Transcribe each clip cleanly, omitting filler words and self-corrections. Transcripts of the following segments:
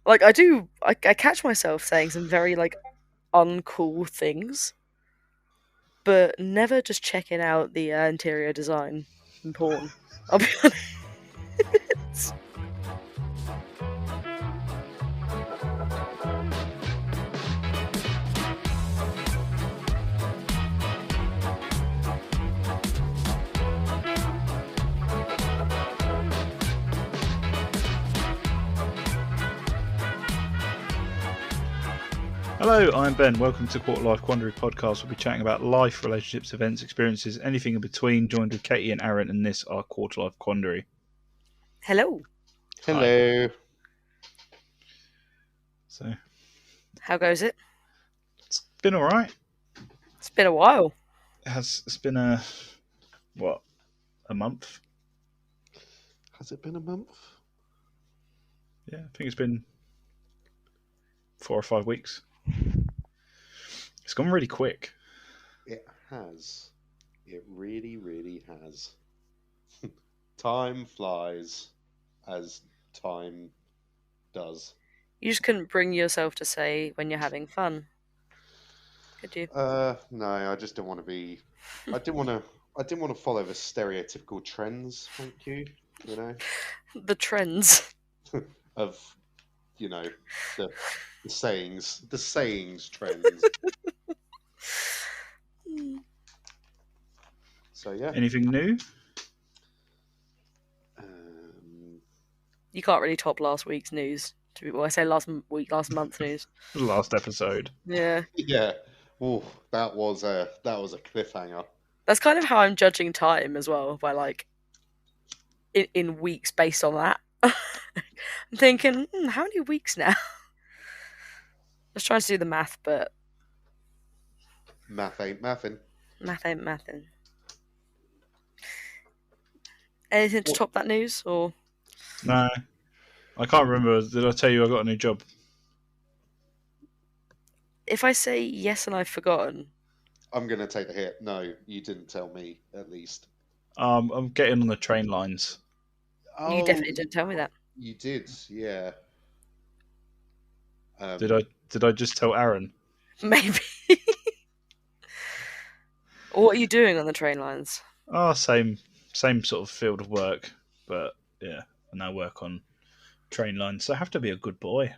Like I do, I catch myself saying some very like uncool things, but never just checking out the interior design in porn. I'll be honest. Hello, I'm Ben. Welcome to Quarterlife, Quandary podcast. We'll be chatting about life, relationships, events, experiences, anything in between. Joined with Katie and Aaron, and this are Quarterlife Quandary. Hello. Hi. Hello. So How goes it? it's been all right. It's been a while. It's been a month? Has it been a month? Yeah, I think it's been 4 or 5 weeks. It's gone really quick. It has. It really, really has. Time flies as time does. You just couldn't bring yourself to say when you're having fun, could you? No, I just didn't want to be. I didn't want to. I didn't want to follow the stereotypical trends. Thank you. You know, The trends. of the the sayings trends. So yeah. Anything new? You can't really top last week's news. Well, I say last month's news. The last episode. Yeah. Yeah. Oh, that was a cliffhanger. That's kind of how I'm judging time as well, by like in weeks based on that. I'm thinking, how many weeks now? Just trying to do the math, but Math ain't mathin'. math ain't mathin'. Anything to top that news, or No, I can't remember. Did I tell you I got a new job? if I say yes and I've forgotten? I'm going to take the hit. No, you didn't tell me, at least. I'm getting on the train lines. You definitely didn't tell me that. You did, yeah. Did I just tell Aaron? Maybe. What are you doing on the train lines? Oh, same sort of field of work, but yeah, I now work on train lines, so I have to be a good boy.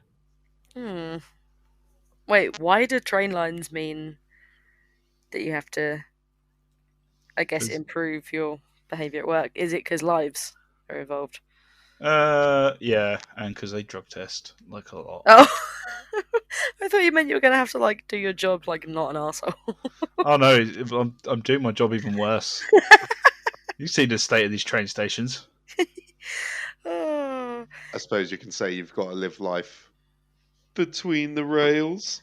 Wait, why do train lines mean that you have to, I guess, improve your behaviour at work? Is it because lives are involved? Yeah, and because they drug test like a lot. Oh, I thought you meant you were going to have to like do your job like not an arsehole. Oh no, I'm doing my job even worse. You see the state of these train stations. Oh. I suppose you can say you've got to live life between the rails.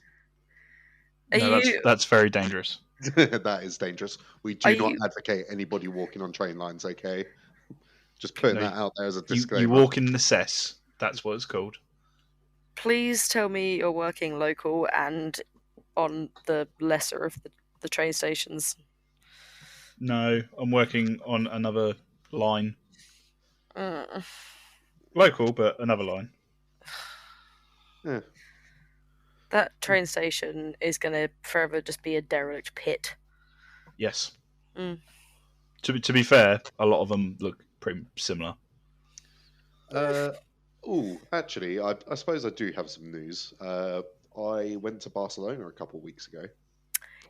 No, that's very dangerous. That is dangerous. We do not advocate anybody walking on train lines, okay? Just putting that out there as a disclaimer. You walk in the cess. That's what it's called. Please tell me you're working local and on the lesser of the train stations. No, I'm working on another line. Mm. Local, but another line. Yeah. That train station is going to forever just be a derelict pit. Yes. Mm. To be fair, a lot of them look pretty similar. Actually, I suppose I do have some news. I went to Barcelona a couple of weeks ago.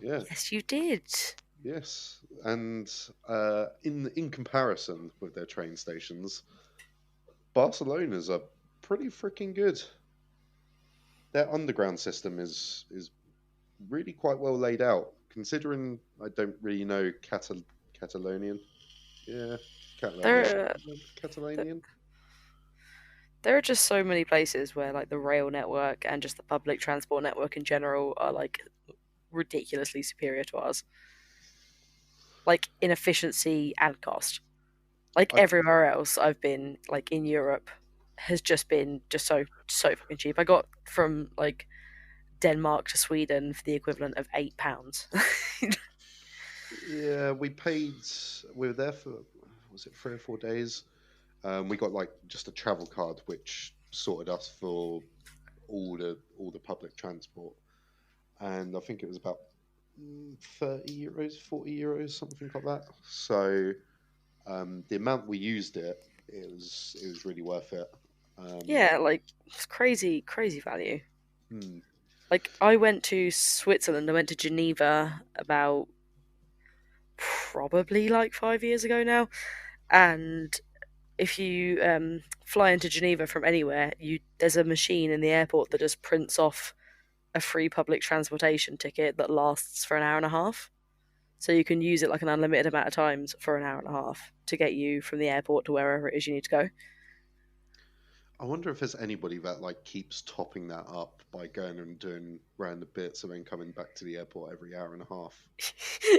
Yeah. Yes, you did. Yes, and in comparison with their train stations, Barcelona's are pretty freaking good. Their underground system is really quite well laid out, considering I don't really know Catalonian. Yeah, Catalonian. There are just so many places where like the rail network and just the public transport network in general are like ridiculously superior to ours. Like in efficiency and cost. Like everywhere else I've been, like in Europe, has just been just so fucking cheap. I got from like Denmark to Sweden for the equivalent of £8. Yeah, we were there for, was it 3 or 4 days? We got like just a travel card which sorted us for all the public transport, and I think it was about 30 euros, 40 euros, something like that. So the amount we used it was really worth it. Um, Yeah, like it's crazy, crazy value. hmm, Like I went to Switzerland. I went to Geneva about probably like 5 years ago now, and if you fly into Geneva from anywhere, there's a machine in the airport that just prints off a free public transportation ticket that lasts for an hour and a half. So you can use it like an unlimited amount of times for an hour and a half to get you from the airport to wherever it is you need to go. I wonder if there's anybody that like keeps topping that up by going and doing random bits and then coming back to the airport every hour and a half.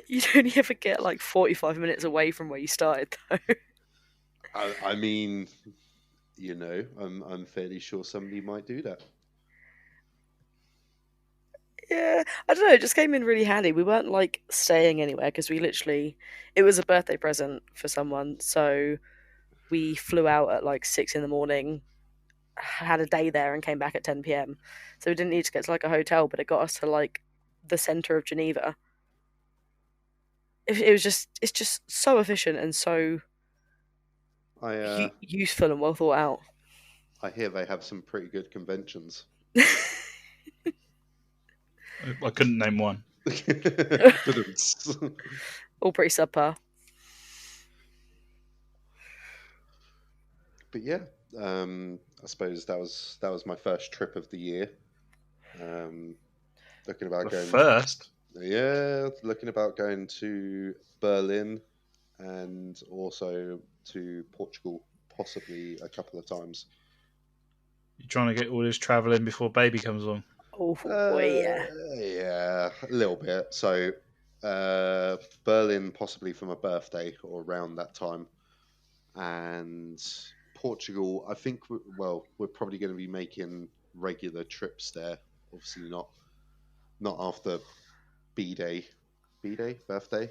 You'd only ever get like 45 minutes away from where you started, though. I mean, I'm fairly sure somebody might do that. Yeah, I don't know. It just came in really handy. We weren't like staying anywhere because it was a birthday present for someone. So we flew out at like 6 in the morning, had a day there, and came back at 10 p.m. So we didn't need to get to like a hotel, but it got us to like the center of Geneva. It's just so efficient and so I useful and well thought out. I hear they have some pretty good conventions. I couldn't name one. All pretty subpar. But yeah, I suppose that was my first trip of the year. Looking about The going, first. yeah, looking about going to Berlin and also to Portugal, possibly a couple of times. You're trying to get all this travel in before baby comes along. Oh yeah. Yeah, a little bit. So, Berlin possibly for my birthday or around that time, and Portugal. I think we're probably going to be making regular trips there. Obviously, not after B Day birthday.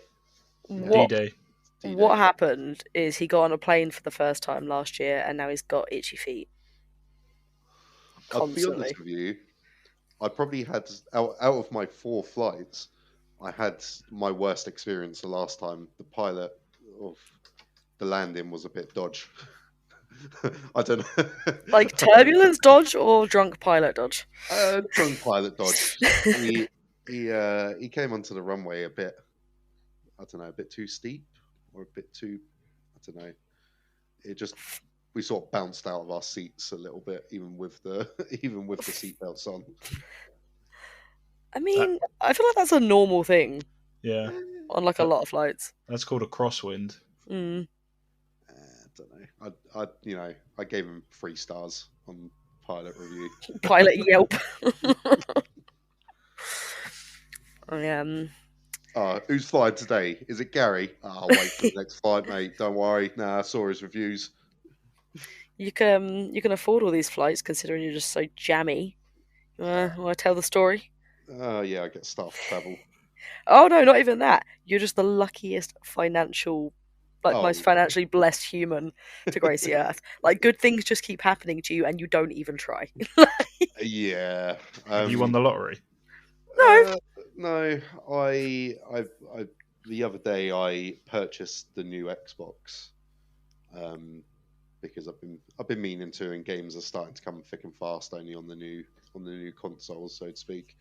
Yeah, What D-Day. what D-Day. happened is he got on a plane for the first time last year, and now he's got itchy feet I'll be constantly. honest with you. I probably had out of my 4 flights, I had my worst experience the last time. The pilot of the landing was a bit dodge. I don't know. Like turbulence dodge or drunk pilot dodge? Drunk pilot dodge. He came onto the runway a bit. I don't know, a bit too steep or a bit too. I don't know. It just we sort of bounced out of our seats a little bit, even with the seatbelts on. I mean, I feel like that's a normal thing Yeah, on like a lot of flights. that's called a crosswind. Mm. I don't know. I gave him 3 stars on pilot review. Pilot Yelp. um, Who's flying today? Is it Gary? I'll wait for the next flight, mate. Don't worry. Nah, I saw his reviews. you can afford all these flights considering you're just so jammy. Want to tell the story? Yeah, I get staff travel. Oh no, not even that. You're just the luckiest most Oh, financially blessed human to grace the earth. Like good things just keep happening to you, and you don't even try. yeah. Have you won the lottery? No. No. I the other day I purchased the new Xbox. Because I've been meaning to, and games are starting to come thick and fast only on the new consoles, so to speak.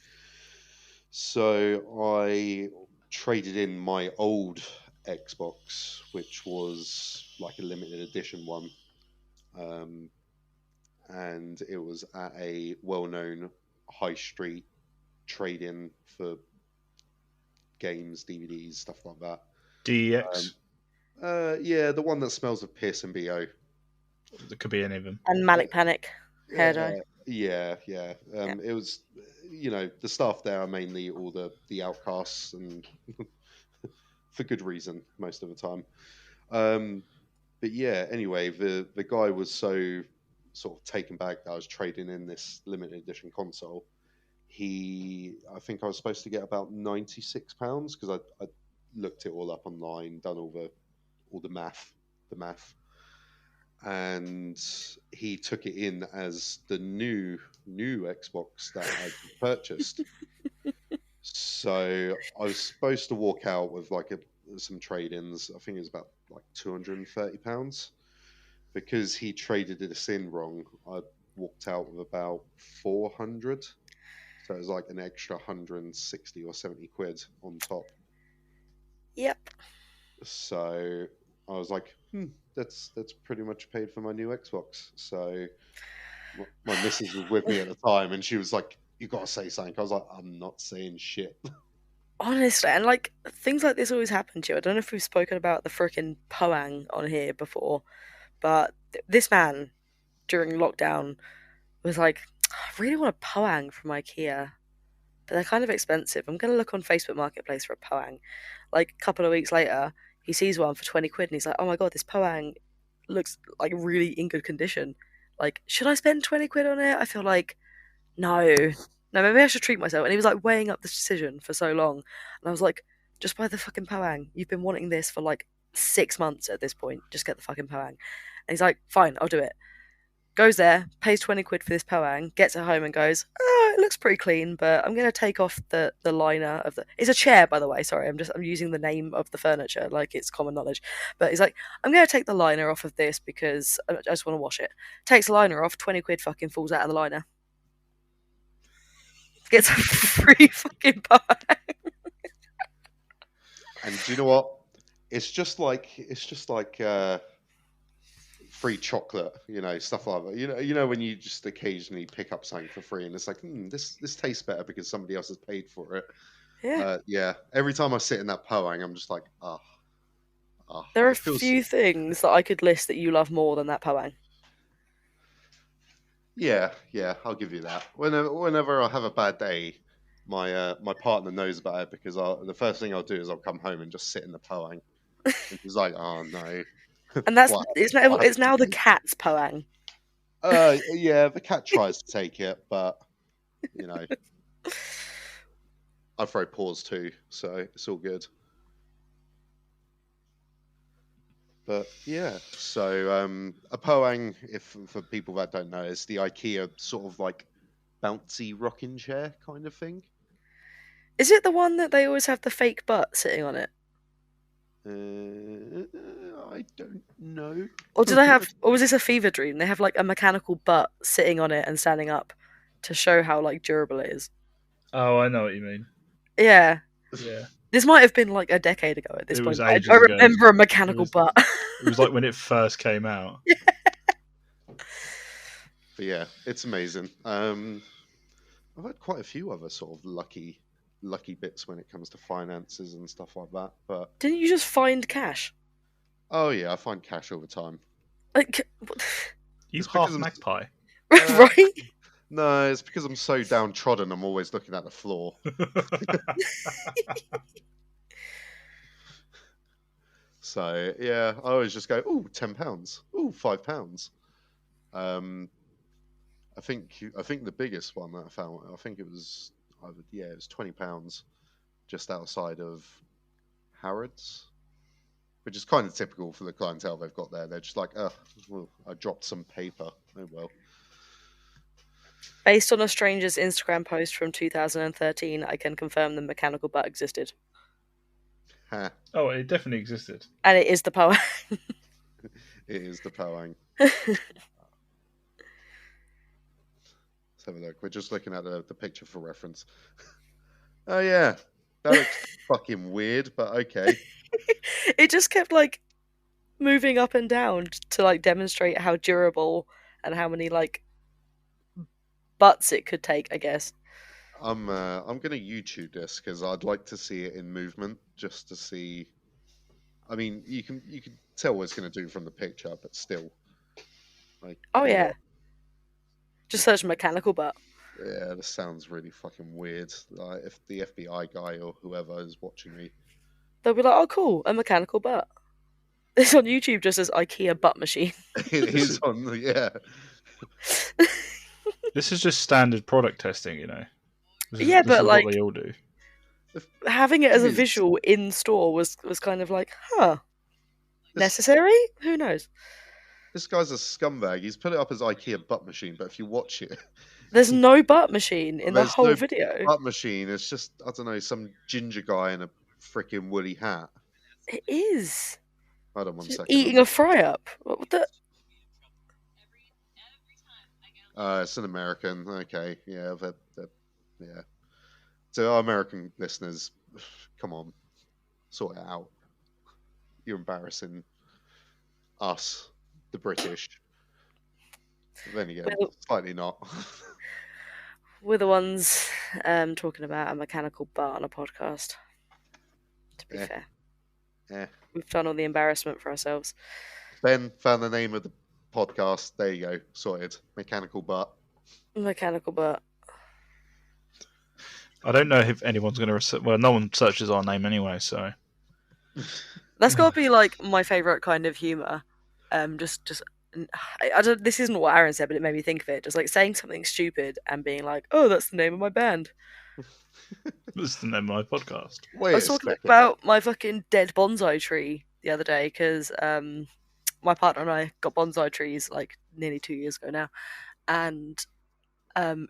So I traded in my old Xbox, which was like a limited edition one, and it was at a well-known high street trade-in for games, DVDs, stuff like that. DEX. Yeah, the one that smells of piss and bo. There could be any of them. And Manic Panic hair dye. Yeah. Yeah. It was, the staff there are mainly all the outcasts, and for good reason most of the time. But yeah, anyway, the guy was so sort of taken back that I was trading in this limited edition console. I think I was supposed to get about £96 because I looked it all up online, done all the math, and he took it in as the new Xbox that I purchased. So I was supposed to walk out with like some trade-ins. I think it was about like £230. Because he traded this in wrong, I walked out with about 400. So it was like an extra 160 or 70 quid on top. Yep. So I was like, that's pretty much paid for my new Xbox. So my missus was with me at the time, and she was like, "You gotta say something." I was like, "I'm not saying shit." Honestly, and like things like this always happen to you. I don't know if we've spoken about the frickin' Poang on here before, but this man during lockdown was like, I really want a Poang from IKEA, but they're kind of expensive. I'm gonna look on Facebook Marketplace for a Poang. Like a couple of weeks later, he sees one for 20 quid and he's like, oh my god, this Poang looks like really in good condition. Like, should I spend 20 quid on it? I feel like, no. No, maybe I should treat myself. And he was like weighing up the decision for so long. And I was like, just buy the fucking Poang. You've been wanting this for like 6 months at this point. Just get the fucking Poang. And he's like, fine, I'll do it. Goes there, pays 20 quid for this Poang, gets it home and goes, oh, it looks pretty clean, but I'm going to take off the liner of the... It's a chair, by the way, sorry, I'm using the name of the furniture like it's common knowledge. But he's like, I'm going to take the liner off of this because I just want to wash it. Takes the liner off, 20 quid fucking falls out of the liner. Gets a free fucking Poang. And do you know what? It's just like free chocolate, stuff like that. You know when you just occasionally pick up something for free, and it's like, this tastes better because somebody else has paid for it. Yeah. Yeah. Every time I sit in that Poang, I'm just like, There are a it feels- few things that I could list that you love more than that Poang. Yeah, I'll give you that. Whenever I have a bad day, my partner knows about it because the first thing I'll do is I'll come home and just sit in the Poang, and she's like, "Oh no." And that's What it's happened now to the you? cat's Poang. Yeah, the cat tries to take it, but I throw paws too, so it's all good. But yeah, so a Poang, if for people that don't know, is the IKEA sort of like bouncy rocking chair kind of thing. Is it the one that they always have the fake butt sitting on it? I don't know. Or was this a fever dream? They have like a mechanical butt sitting on it and standing up to show how like durable it is. Oh, I know what you mean. Yeah. Yeah. This might have been like a decade ago at this It point. was I ages ago. remember a mechanical butt. It was like when it first came out. But yeah, it's amazing. I've had quite a few other sort of lucky bits when it comes to finances and stuff like that. But Didn't you just find cash? oh yeah, I find cash all the time. Like, You It's half because I'm- magpie. right? No, it's because I'm so downtrodden. I'm always looking at the floor. So yeah, I always just go, "Ooh, £10. Ooh, £5." I think the biggest one that I found, I think it was it was £20 just outside of Harrods, which is kind of typical for the clientele they've got there. They're just like, well, I dropped some paper. Oh well. Based on a stranger's Instagram post from 2013, I can confirm the mechanical butt existed. Ha, Oh, it definitely existed. And it is the power. it is the Poang. Let's have a look. We're just looking at the picture for reference. Oh yeah, that looks fucking weird, but okay. It just kept like moving up and down to like demonstrate how durable and how many like butts it could take, I guess. I'm gonna YouTube this because I'd like to see it in movement just to see. I mean, you can tell what it's gonna do from the picture, but still, like. Oh yeah. Just search mechanical butt. Yeah, this sounds really fucking weird. Like, if the FBI guy or whoever is watching me, They'll be like, "Oh, cool, a mechanical butt." This on YouTube just says IKEA butt machine. it is on the This is just standard product testing, This Yeah, but, is like- what they all do. Having it as a It is. visual in store was kind of like, huh, necessary? Who knows? This guy's a scumbag. He's put it up as IKEA butt machine, but if you watch it, There's no butt machine in the there's whole no video. butt machine. It's just, I don't know, some ginger guy in a freaking woolly hat. It is. Hold on one Just second. eating a fry up. What the? It's an American. Okay, yeah, yeah. So our American listeners, come on, sort it out. You're embarrassing us, the British. Then again, We're, slightly not. we're the ones talking about a mechanical butt on a podcast. To be Eh, fair, eh. we've done all the embarrassment for ourselves. Ben found the name of the podcast. There you go, sorted. Mechanical butt. Mechanical butt. I don't know if anyone's going to. Well, no one searches our name anyway, so. That's got to be like my favorite kind of humor. Just I don't. This isn't what Aaron said, but it made me think of it. Just like saying something stupid and being like, "Oh, that's the name of my band." This is the name of my podcast. Wait I was a talking second. about my fucking dead bonsai tree the other day because my partner and I got bonsai trees like nearly 2 years ago now, and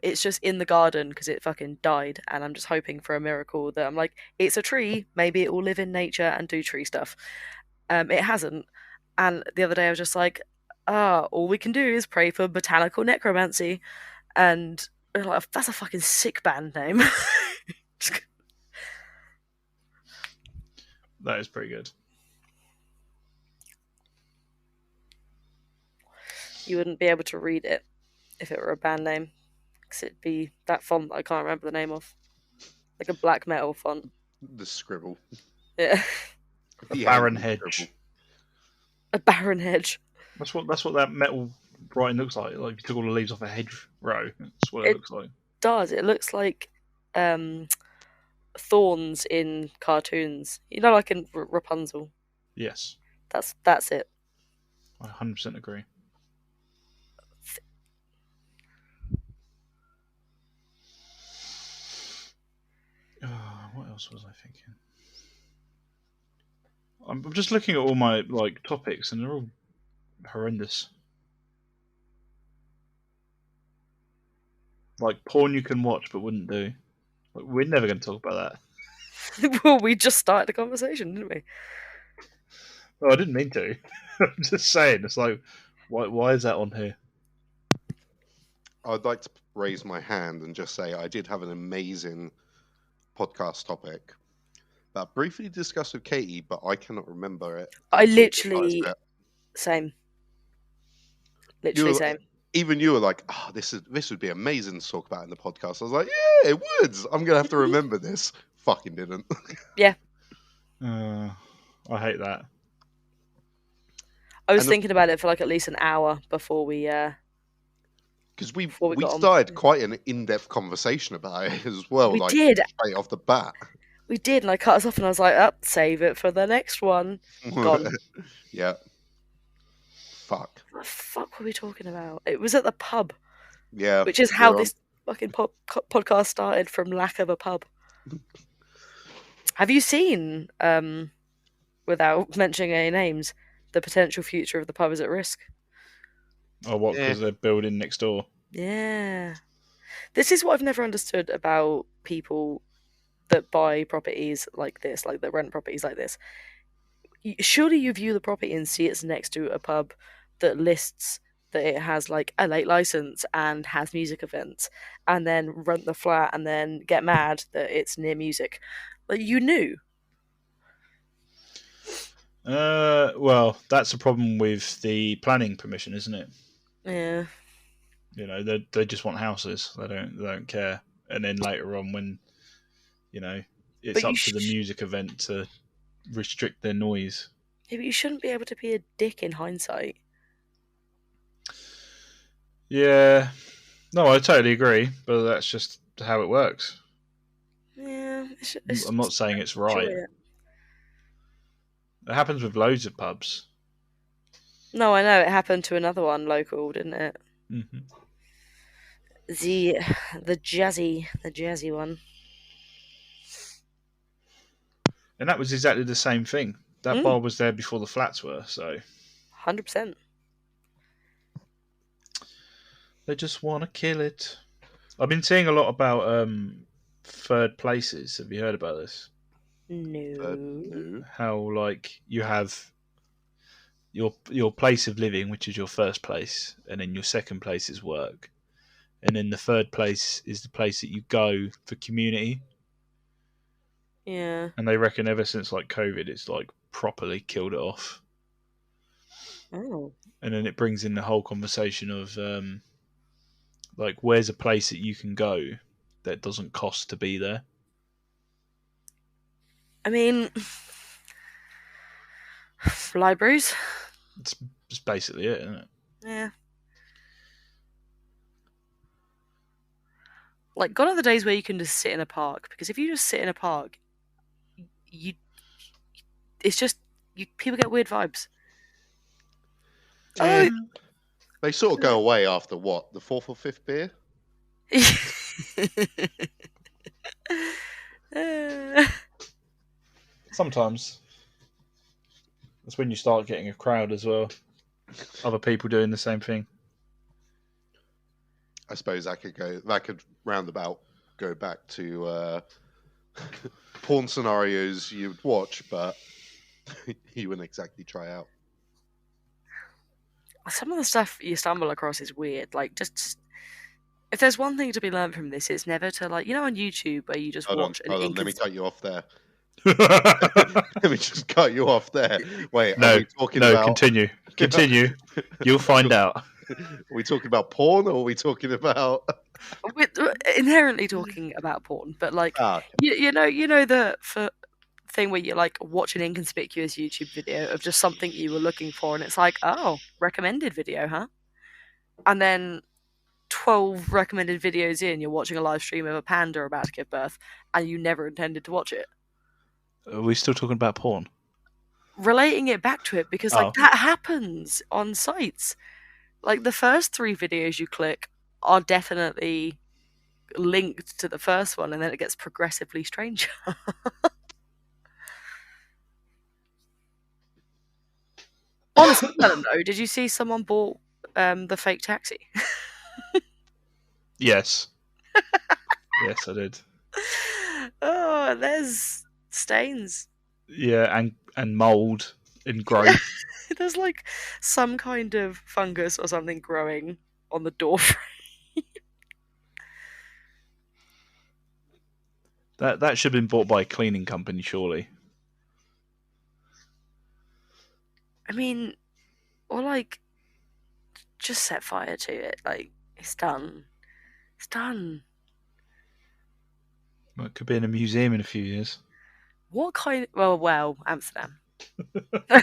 it's just in the garden because it fucking died, and I'm just hoping for a miracle that I'm like, it's a tree, maybe it will live in nature and do tree stuff. It hasn't, and the other day I was just like, all we can do is pray for botanical necromancy, and they're like, that's a fucking sick band name. That is pretty good. You wouldn't be able to read it if it were a band name, because it'd be that font that I can't remember the name of, like a black metal font. The scribble. Yeah, A The barren angry hedge. scribble. a barren hedge. That's what that metal writing looks like. Like you took all the leaves off a hedge row. That's what it looks like. Does it looks like thorns in cartoons? You know, like in Rapunzel. Yes, That's it. I 100% agree. What else was I thinking? I'm just looking at all my like topics, and they're all horrendous. Like porn you can watch but wouldn't do. Like, we're never going to talk about that. Well, we just started a conversation, didn't we? No, I didn't mean to. I'm just saying. It's like, why is that on here? I'd like to raise my hand and just say I did have an amazing podcast topic that I briefly discussed with Katie, but I cannot remember it. I until we literally discussed it. same. You Literally were- same. Even you were like, "Oh, this would be amazing to talk about in the podcast." I was like, "Yeah, it would. I'm gonna have to remember this." Fucking didn't. I hate that. I was And the- thinking about it for like at least an hour before we. Because we Before we got on. started quite an in-depth conversation about it as well. We like did. straight off the bat. We did, and I cut us off, and I was like, "Up, save it for the next one." Gone. Yeah. Fuck. What the fuck were we talking about? It was at the pub, Yeah. which is how we're on- this fucking podcast started, from lack of a pub. Have you seen, without mentioning any names, the potential future of the pub is at risk? Oh, what? Yeah. Because they're building next door. Yeah. This is what I've never understood about people that buy properties like this, like that rent properties like this. Surely you view the property and see it's next to a pub that lists that it has like a late license and has music events, and then rent the flat and then get mad that it's near music. Like, you knew. Well, that's a problem with the planning permission, isn't it? Yeah. You know, they just want houses. They don't care. And then later on, when it's But you up to the music event to restrict their noise. Yeah, but you shouldn't be able to be a dick in hindsight. Yeah, no, I totally agree, but that's just how it works. Yeah, I'm not saying it's right. enjoy it. It happens with loads of pubs. No, I know it happened to another one local, didn't it? Mm-hmm. The jazzy one. And that was exactly the same thing. That bar was there before the flats were, so 100%. They just want to kill it. I've been seeing a lot about third places. Have you heard about this? No. No. How like you have your place of living, which is your first place, and then your second place is work, and then the third place is the place that you go for community. Yeah. And they reckon ever since like COVID, it's like properly killed it off. Oh. And then it brings in the whole conversation of like where's a place that you can go that doesn't cost to be there. I mean, libraries. It's just basically it, isn't it? Yeah. Like, gone are the days where you can just sit in a park, because if you just sit in a park, you it's just people get weird vibes. Yeah. They sort of go away after what, the fourth or fifth beer? Sometimes that's when you start getting a crowd as well. Other people doing the same thing. I suppose that could roundabout go back to porn scenarios you'd watch, but you wouldn't exactly try out. Some of the stuff you stumble across is weird. Like, just if there's one thing to be learned from this, it's never to, like, on YouTube where you just Hold on, watch let me cut you off there. Let me just cut you off there. Wait, are we talking about... Continue. You'll find out. Are we talking about porn, or are we talking about... We're inherently talking about porn, but like, okay. you know the thing where you like watch an inconspicuous YouTube video of just something you were looking for, and it's like, oh, recommended video, huh? And then 12 recommended videos in, you're watching a live stream of a panda about to give birth, and you never intended to watch it. Are we still talking about porn? Relating it back to it, because like that happens on sites. Like, the first 3 videos you click are definitely linked to the first one, and then it gets progressively stranger. On a similar note, did you see someone bought the fake taxi? Yes. Yes, I did. Oh, there's stains. Yeah, and mold and growth. There's like some kind of fungus or something growing on the door frame. That should have been bought by a cleaning company, surely. I mean, or like, just set fire to it. Like, it's done. It's done. Well, it could be in a museum in a few years. What kind? Well, Amsterdam. I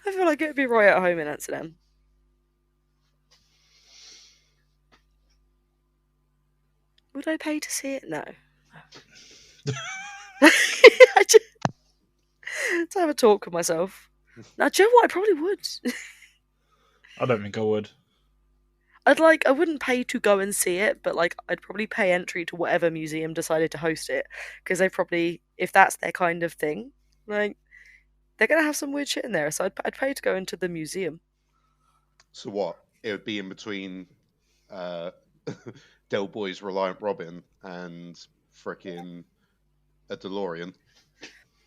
feel like it'd be right at home in Amsterdam. Would I pay to see it? No. To have a talk with myself. Now, do you know what? I probably would. I don't think I would. I wouldn't pay to go and see it, but like, I'd probably pay entry to whatever museum decided to host it, because they probably, if that's their kind of thing, like, they're gonna have some weird shit in there. So I'd pay to go into the museum. So what? It would be in between Del Boy's Reliant Robin and frickin' a DeLorean.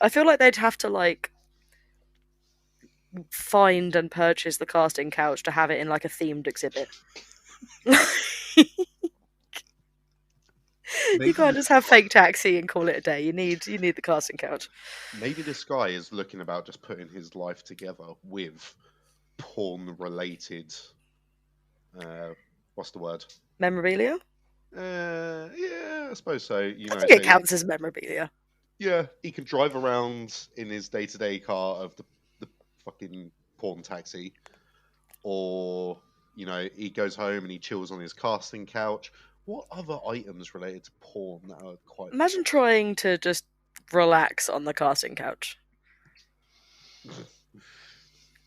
I feel like they'd have to like find and purchase the casting couch to have it in like a themed exhibit. You can't just have fake taxi and call it a day. You need the casting couch. Maybe this guy is looking about just putting his life together with porn-related... what's the word? Memorabilia? Yeah, I suppose so. I think it counts as memorabilia. Yeah, he can drive around in his day-to-day car of the fucking porn taxi, or he goes home and he chills on his casting couch. What other items related to porn that are quite... Imagine trying to just relax on the casting couch.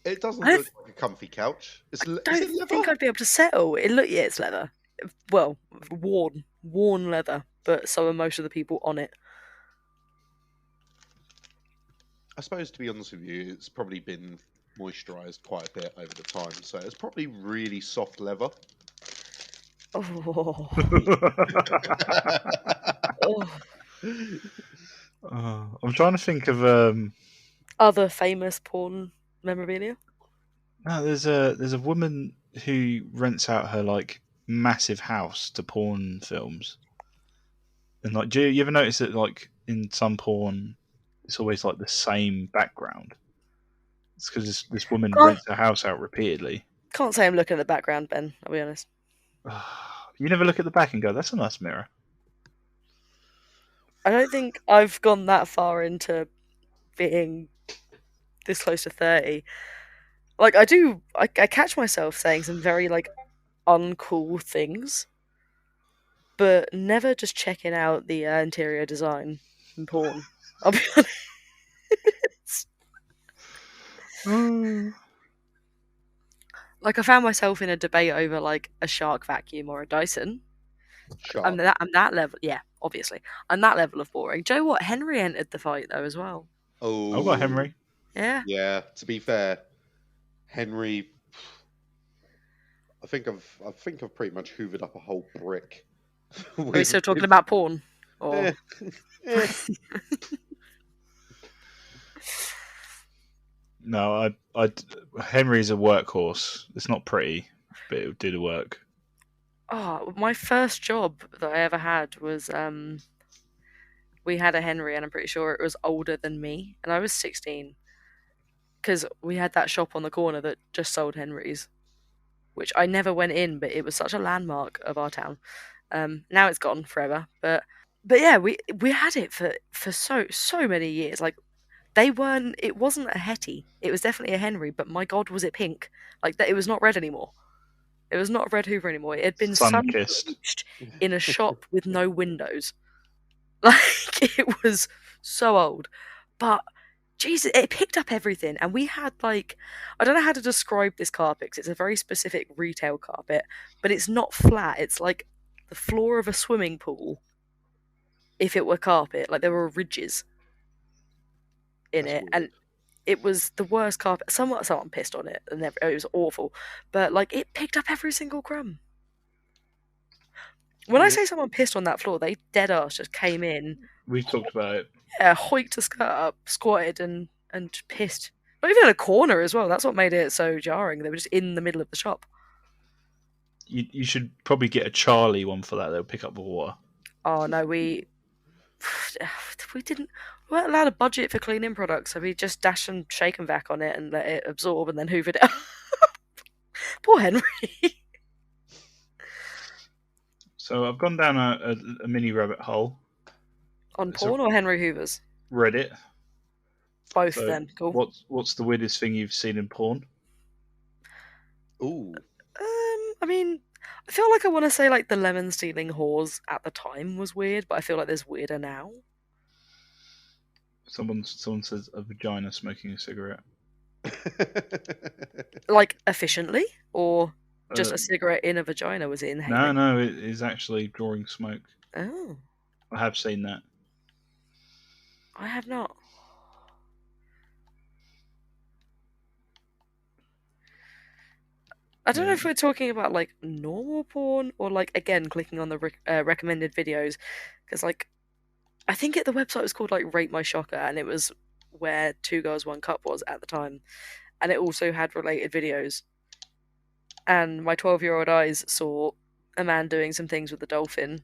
It doesn't look like a comfy couch. I don't think I'd be able to settle. It's leather. Well, worn leather, but so are most of the people on it. I suppose, to be honest with you, it's probably been moisturised quite a bit over the time, so it's probably really soft leather. Oh. Oh. I'm trying to think of Other famous porn memorabilia. no, there's a woman who rents out her like massive house to porn films. And like, do you ever notice that like in some porn, it's always like the same background? It's because this woman Can't rents her house out repeatedly. can't say I'm looking at the background, Ben. I'll be honest. You never look at the back and go, "That's a nice mirror." I don't think I've gone that far into being this close to 30. Like I catch myself saying some very like uncool things, but never just checking out the interior design in porn. I'll be honest. Like I found myself in a debate over like a Shark vacuum or a Dyson. Shark. I'm that level. Yeah, obviously, I'm that level of boring. Do you know what? Henry entered the fight though as well. I've got Oh, Henry. Yeah. yeah. To be fair, Henry, I think I've pretty much hoovered up a whole brick. Are we still talking about porn? Or Eh, eh. No, Henry's a workhorse. It's not pretty, but it would do the work. oh, my first job that I ever had was we had a Henry, and I'm pretty sure it was older than me, and I was 16 because we had that shop on the corner that just sold Henrys, which I never went in, but it was such a landmark of our town. Now it's gone forever, but yeah, we had it for so many years. Like it wasn't a Hetty, it was definitely a Henry, but my God, was it pink? Like that, it was not red anymore. It was not a red Hoover anymore. It had been Sun-kissed. sun-bleached in a shop with no windows. Like it was so old, but Jesus, it picked up everything, and we had like I don't know how to describe this carpet because it's a very specific retail carpet, but it's not flat. It's like the floor of a swimming pool. If it were carpet, like there were ridges in That's it, and weird. it was the worst carpet. Someone pissed on it, and it was awful. But like it picked up every single crumb. When I Yeah. say someone pissed on that floor, they dead ass just came in, We've talked about it. yeah, hoiked a skirt up, squatted, and pissed. Not even in a corner as well. That's what made it so jarring. They were just in the middle of the shop. You should probably get a Charlie one for that. They'll pick up the water. Oh no, we didn't. We weren't allowed a budget for cleaning products, so we just dash and shake and vac on it and let it absorb and then hoovered it up. Poor Henry. So I've gone down a mini rabbit hole. On So- porn or Henry Hoovers? Reddit. Both So then. Cool. What's the weirdest thing you've seen in porn? Ooh. I mean, I feel like I want to say like the lemon stealing whores at the time was weird, but I feel like there's weirder now. Someone says a vagina smoking a cigarette. Like efficiently, or just Uh, a cigarette in a vagina was it inhaling? No, it is actually drawing smoke. Oh, I have seen that. I have not. I don't know if we're talking about like normal porn or like again clicking on the recommended videos, because like I think the website was called like Rate My Shocker, and it was where Two Girls One Cup was at the time, and it also had related videos. And my 12-year-old eyes saw a man doing some things with a dolphin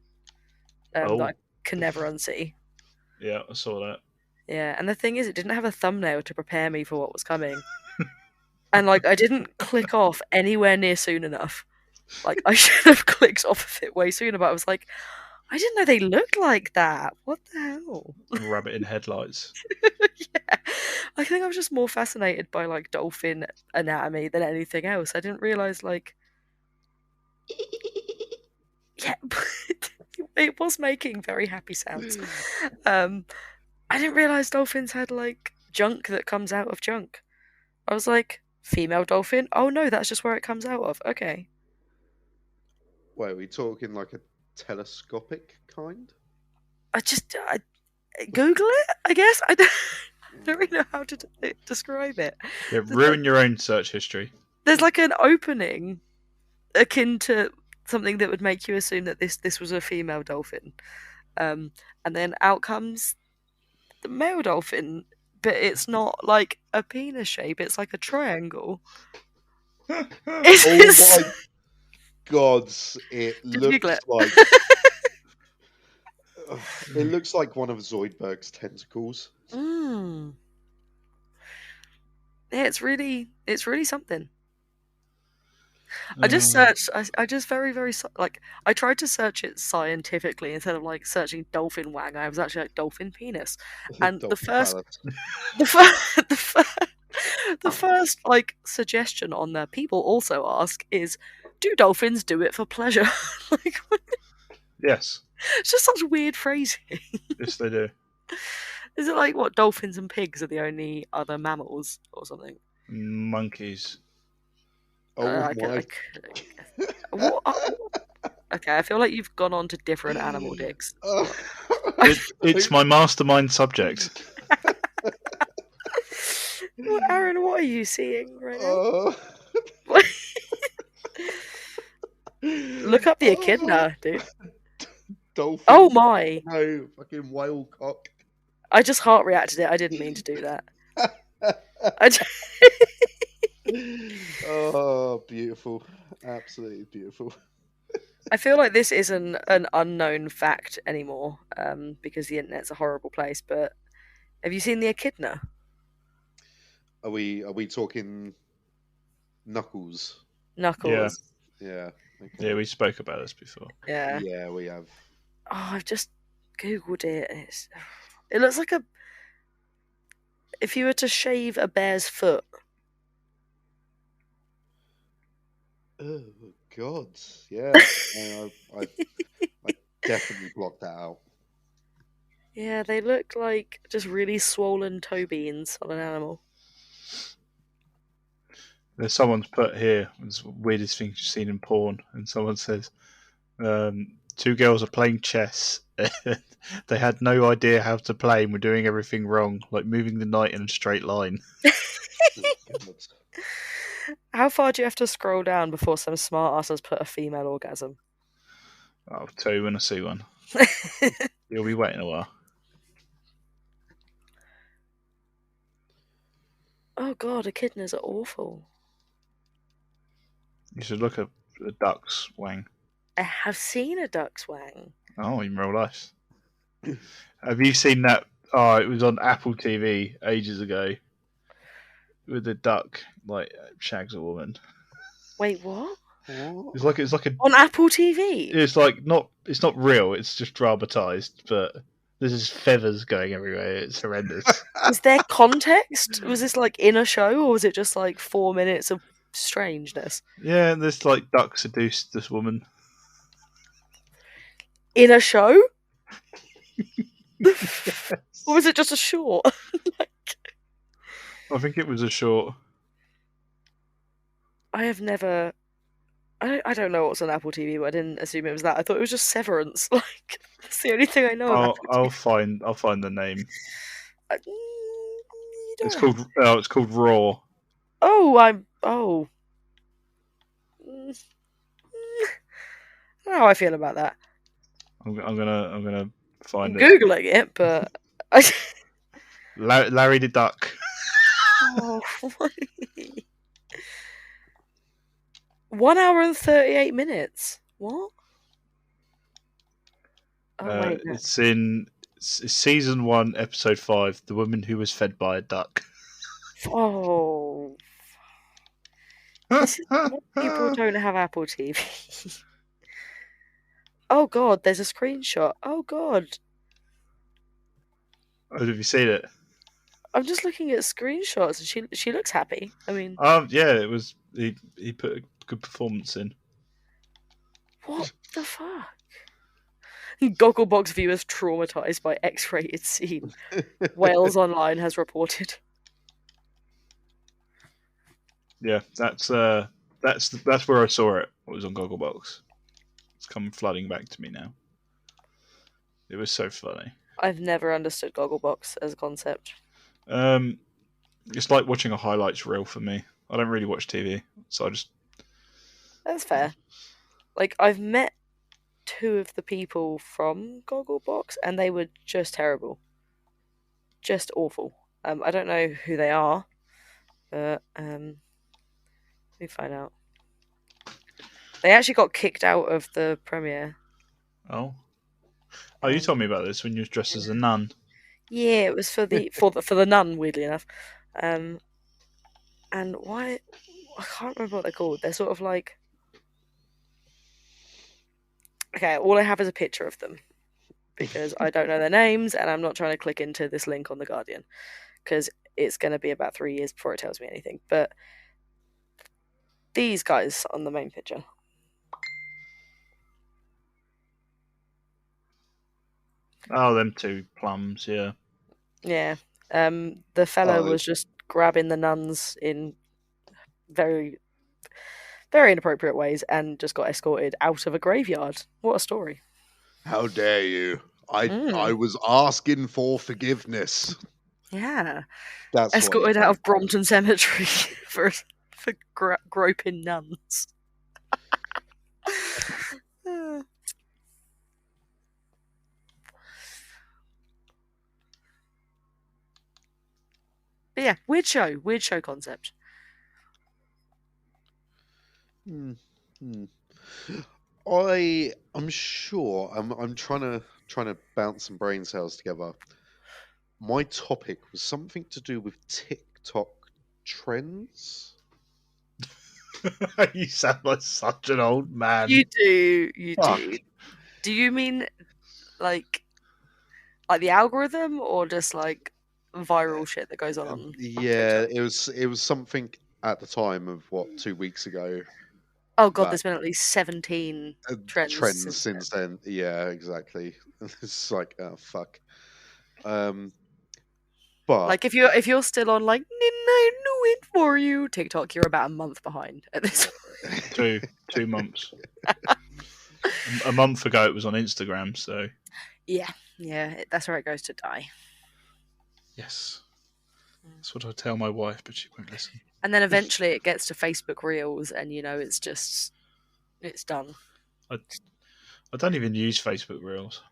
that I can never unsee. Yeah, I saw that. Yeah, and the thing is, it didn't have a thumbnail to prepare me for what was coming. And like I didn't click off anywhere near soon enough. Like I should have clicked off of it way sooner, but I was like, I didn't know they looked like that. What the hell? Rabbit in headlights. Yeah. I think I was just more fascinated by like dolphin anatomy than anything else. I didn't realise like yeah, it was making very happy sounds. I didn't realise dolphins had like junk that comes out of junk. I was like, female dolphin? Oh no, that's just where it comes out of. Okay. Wait, are we talking like a telescopic kind? I Google it, I guess. I don't really know how to describe it. Yeah, ruin your own search history. There's like an opening akin to something that would make you assume that this was a female dolphin. And then out comes the male dolphin, but it's not like a penis shape, it's like a triangle. Oh It's my god! It just Google looks it. like it looks like one of Zoidberg's tentacles. Mm. Yeah, it's really something. I just searched. I just very like. I tried to search it scientifically instead of like searching dolphin wang. I was actually like dolphin penis, and the Dolphin first, phallus. the first, the first, the first like suggestion on there. People also ask is, do dolphins do it for pleasure? Like, Yes. it's just such weird phrasing. Yes, they do. Is it like what dolphins and pigs are the only other mammals or something? Monkeys. Oh I could, my! what? Okay, I feel like you've gone on to different animal dicks. It's my mastermind subject. Well, Aaron, what are you seeing right now? Look up the echidna, dude. Dolphin. Oh my! No, fucking whale cock. I just heart reacted it. I didn't mean to do that. Oh, beautiful. Absolutely beautiful. I feel like this isn't an unknown fact anymore, because the internet's a horrible place. But have you seen the echidna? Are we talking Knuckles? Knuckles. Yeah. Okay. Yeah, we spoke about this before. Yeah. Yeah, we have. Oh, I've just googled it. And it looks like if you were to shave a bear's foot. Oh God! Yeah, I definitely blocked that out. Yeah, they look like just really swollen toe beans on an animal. There's someone's put here, it's the weirdest thing you've seen in porn, and someone says, two girls are playing chess. They had no idea how to play and were doing everything wrong, like moving the knight in a straight line. How far do you have to scroll down before some smart ass has put a female orgasm? I'll tell you when I see one. You'll be waiting a while. Oh god, echidnas are awful. You should look at the duck's wang. I have seen a duck's wang. Oh, in real life. Have you seen that? Oh, it was on Apple TV ages ago. With the duck, like, shags a woman. Wait, what? It's like a On Apple TV? It's not real. It's just dramatized, but there's just feathers going everywhere. It's horrendous. Is there context? Was this like in a show, or was it just like 4 minutes of strangeness? Yeah, and this like duck seduced this woman. In a show? Or was it just a short? I think it was a short. I have never. I don't know what's on Apple TV, but I didn't assume it was that. I thought it was just Severance. Like, that's the only thing I know about Apple I'll TV. find the name. You It's don't called Raw. Oh. I don't know how I feel about that. I'm gonna find I'm it. Googling it, but Larry the Duck. oh, 1 hour and 38 minutes. What? Oh wait, no. It's in season 1, episode 5. The woman who was fed by a duck. Oh, this is why people don't have Apple TV. Oh god, there's a screenshot. Oh god, Oh, have you seen it? I'm just looking at screenshots, and she looks happy. I mean, Yeah, it was. He put a good performance in. what the fuck? Gogglebox viewers traumatized by X-rated scene. Wales Online has reported. Yeah, that's where I saw it. It was on Gogglebox. It's come flooding back to me now. It was so funny. I've never understood Gogglebox as a concept. It's like watching a highlights reel for me. I don't really watch TV, so I just. That's fair. Like, I've met two of the people from Gogglebox, and they were just terrible, just awful. I don't know who they are, but let me find out. They actually got kicked out of the premiere. Oh. Oh, you told me about this when you were dressed as a nun. Yeah, it was for the nun. Weirdly enough, and why I can't remember what they're called. They're sort of like, okay, all I have is a picture of them because I don't know their names, and I'm not trying to click into this link on the Guardian because it's going to be about 3 years before it tells me anything. But these guys on the main picture. Oh, them two plums, yeah. Yeah. The fellow Oh, was just grabbing the nuns in very, very inappropriate ways and just got escorted out of a graveyard. What a story. how dare you? I Mm, was asking for forgiveness. yeah. That's what he Escorted out did. of Brompton Cemetery for groping nuns. But yeah, weird show concept. Hmm. Hmm. I'm sure I'm trying to bounce some brain cells together. My topic was something to do with TikTok trends. You sound like such an old man. You do, you Fuck. do. Do you mean like the algorithm or just like viral shit that goes on Yeah, TikTok? it was something at the time of what 2 weeks ago Oh god, that there's been at least 17 trends trends since since then. then. Yeah, exactly. It's like oh fuck. Um, but Like if you're still on like "Didn't I do it for you" TikTok, you're about a month behind at this point. 2 months. A month ago, it was on Instagram, so Yeah, that's where it goes to die. yes, that's what I tell my wife, but she won't listen. And then eventually it gets to Facebook Reels, and it's done. I don't even use Facebook Reels.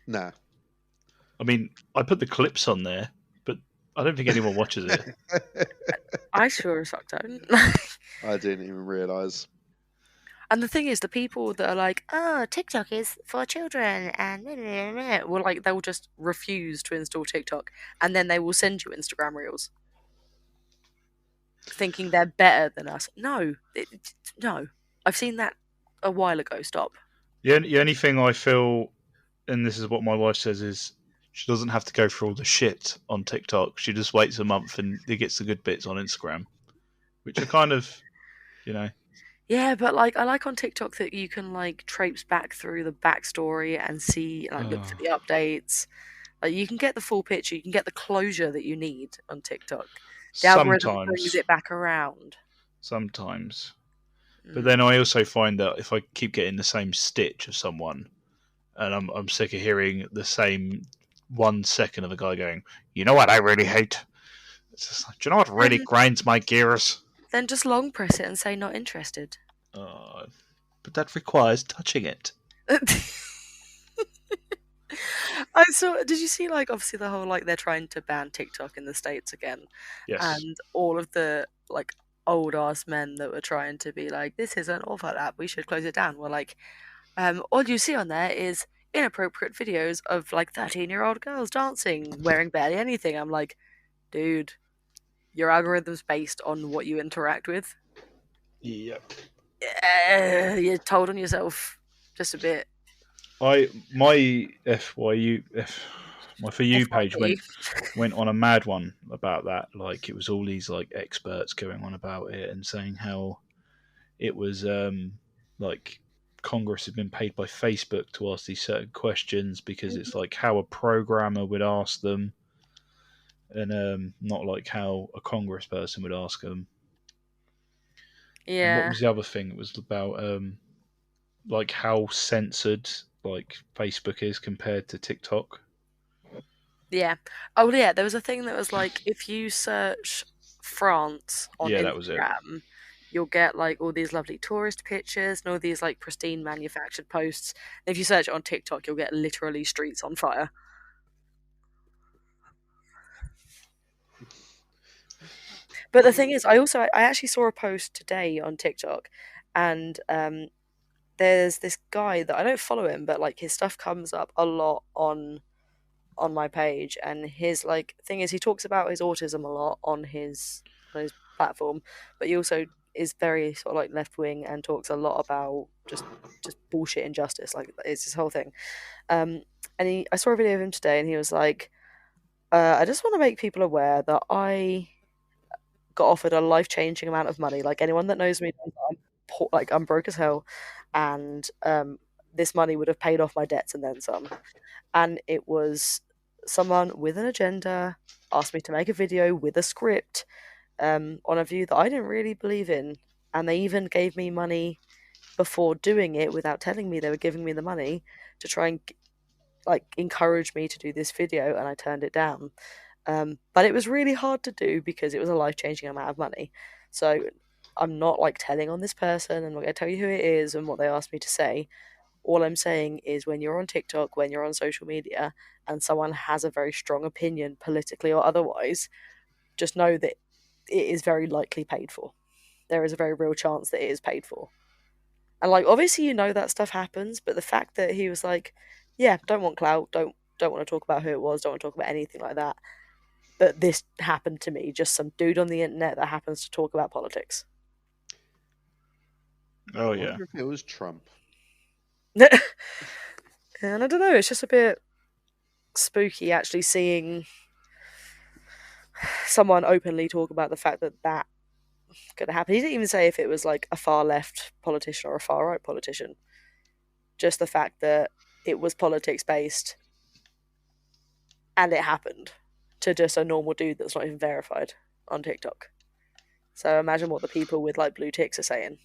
nah. I mean, I put the clips on there, but I don't think anyone watches it. I sure as fuck don't. I didn't even realize. And the thing is, the people that are like, "Oh, TikTok is for children," and well, like they'll just refuse to install TikTok, and then they will send you Instagram Reels, thinking they're better than us. No, no, I've seen that a while ago. Stop. The only thing I feel, and this is what my wife says, is she doesn't have to go through all the shit on TikTok. She just waits a month and it gets the good bits on Instagram, which are kind of, you know. Yeah, but like I like on TikTok that you can like traipse back through the backstory and see like look for the updates. Like you can get the full picture, you can get the closure that you need on TikTok. The algorithm brings Sometimes, it back around. sometimes. But Mm. then I also find that if I keep getting the same stitch of someone, and I'm sick of hearing the same 1 second of a guy going, you know what I really hate? It's just like, do you know what really Then grinds my gears? then just long press it and say not interested. Uh, but that requires touching it. I saw. Did you see like obviously the whole like they're trying to ban TikTok in the States again, Yes. and all of the like old ass men that were trying to be like this is an awful app, we should close it down. Were like, all you see on there is inappropriate videos of like 13-year-old girls dancing, wearing barely anything. I'm like, dude, your algorithm's based on what you interact with. Yep. You're told on yourself just a bit. My FYU my for you page FYP. went on a mad one about that. Like it was all these like experts going on about it and saying how it was like Congress had been paid by Facebook to ask these certain questions because it's like how a programmer would ask them, and not like how a Congress person would ask them. And what Yeah. was the other thing? It was about like how censored like Facebook is compared to TikTok. Yeah. Oh, yeah. There was a thing that was like, if you search France on Yeah, that was it. Instagram, you'll get like all these lovely tourist pictures and all these like pristine manufactured posts. If you search it on TikTok, you'll get literally streets on fire. But the thing is, I actually saw a post today on TikTok, and there's this guy that I don't follow him, but like his stuff comes up a lot on my page, and his like thing is he talks about his autism a lot on his platform, but he also is very sort of like left wing and talks a lot about just bullshit injustice. Like it's his whole thing. Um, and I saw a video of him today, and he was like, "I just want to make people aware that I got offered a life changing amount of money. Like anyone that knows me, knows I'm poor, like I'm broke as hell, and this money would have paid off my debts and then some." And it was someone with an agenda asked me to make a video with a script on a view that I didn't really believe in, and they even gave me money before doing it without telling me they were giving me the money to try and like encourage me to do this video, and I turned it down. But it was really hard to do because it was a life changing amount of money. So I'm not like telling on this person, and I'm not going to tell you who it is and what they asked me to say. All I'm saying is when you're on TikTok, when you're on social media, and someone has a very strong opinion, politically or otherwise, just know that it is very likely paid for. There is a very real chance that it is paid for. And like obviously you know that stuff happens, but the fact that he was like, yeah, don't want clout, don't want to talk about who it was, don't want to talk about anything like that. But this happened to me, just some dude on the internet that happens to talk about politics. Oh I yeah. wonder if it was Trump. And I don't know, it's just a bit spooky actually seeing someone openly talk about the fact that that could happen. He didn't even say if it was like a far left politician or a far right politician. Just the fact that it was politics based and it happened to just a normal dude that's not even verified on TikTok. So imagine what the people with like blue ticks are saying.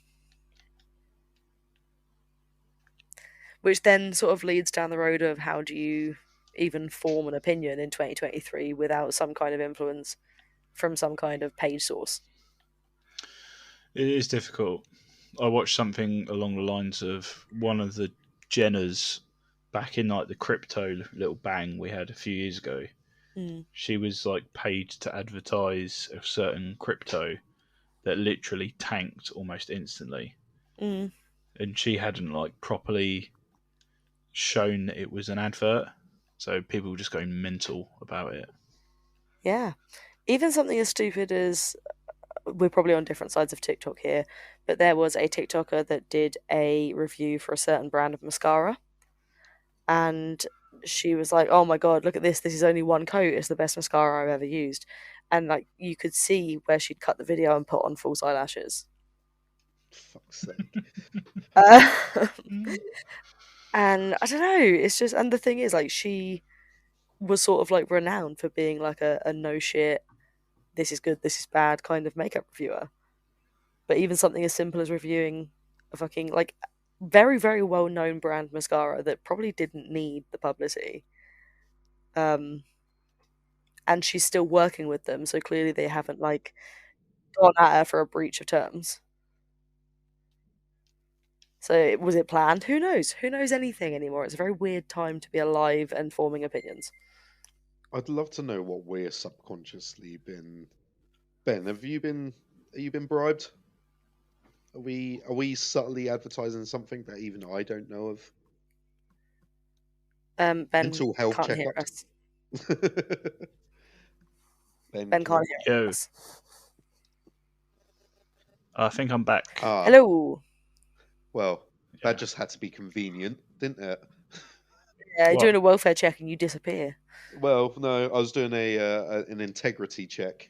Which then sort of leads down the road of how do you even form an opinion in 2023 without some kind of influence from some kind of page source. It is difficult. I watched something along the lines of one of the Jenners back in like the crypto little bang we had a few years ago. She was like paid to advertise a certain crypto that literally tanked almost instantly. And she hadn't like properly shown that it was an advert, so people were just going mental about it. Yeah. Even something as stupid as, we're probably on different sides of TikTok here, but there was a TikToker that did a review for a certain brand of mascara, and she was like, "Oh my god, look at this! This is only one coat. It's the best mascara I've ever used." And like you could see where she'd cut the video and put on false eyelashes. Fuck's sake. And I don't know. It's just, and the thing is, like, she was sort of like renowned for being like a no shit, this is good, this is bad kind of makeup reviewer. But even something as simple as reviewing a fucking like very very well known brand mascara that probably didn't need the publicity, and she's still working with them, so clearly they haven't like gone at her for a breach of terms. So was it planned? Who knows? Who knows anything anymore? It's a very weird time to be alive and forming opinions. I'd love to know what we're subconsciously been. Ben, have you been bribed? Are we subtly advertising something that even I don't know of? Ben Mental health can't hear checkups. us. Ben, Ben can't hear Yo. us. I think I'm back. Hello. Well, that just had to be convenient, didn't it? Yeah, What? doing a welfare check and you disappear. Well, no, I was doing an integrity check.